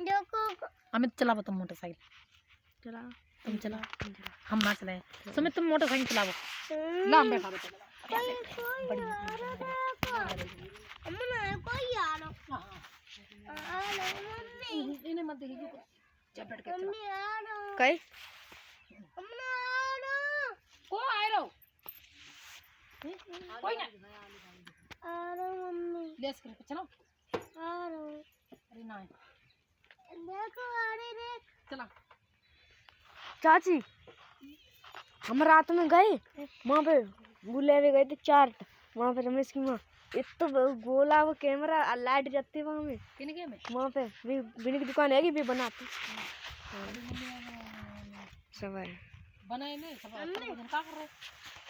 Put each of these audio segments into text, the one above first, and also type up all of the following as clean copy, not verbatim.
देखो अमित चलाओ तुम मोटरसाइकिल चला तुम चला हम ना चलाए सुमित तुम मोटरसाइकिल चलाओ ला हम बैठा दो इन्हें मत देखिए जब बैठ के कई को आए रो कोई ना मम्मी लेस कर चलो अरे ना देखो अरे देख चला चाची हम रात में गए वहाँ पे बुलेरे गए थे 4 वहाँ पे रमेश की माँ इतना गोला वो कैमरा लाइट जाती है वहाँ में किनके में वहाँ पे बिनी की दुकान है कि भी बनाती सब है बनाए नहीं सब का कर रहे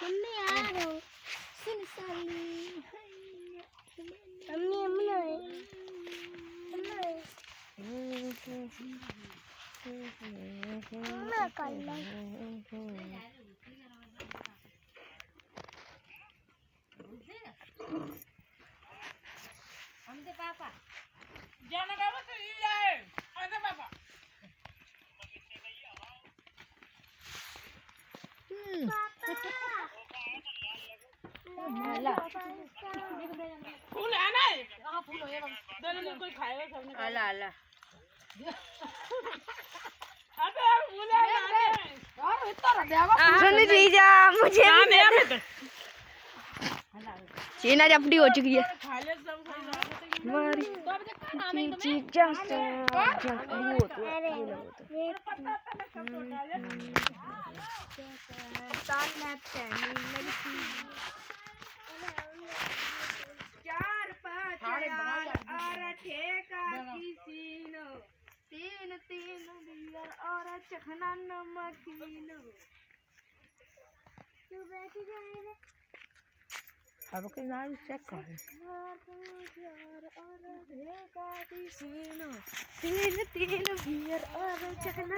मम्मी आ रहे हो सुन साली मम्मी हमसे पापा जाना बाबा तो ये जाए हमसे पापा फूल है ना कहाँ फूल हो ये दोनों कोई खाएगा सबने अल्लाह अल्लाह अबे फूल है यार इतना देवा सुन जीजा मुझे चीना चपटी हो चुकी है हमारी जीजा चार पाँच और ठेका किसीनो 3 बियर और चखना नमकीनो तू बैठ जाए अब के नाम चेक कर 3 बियर और चखना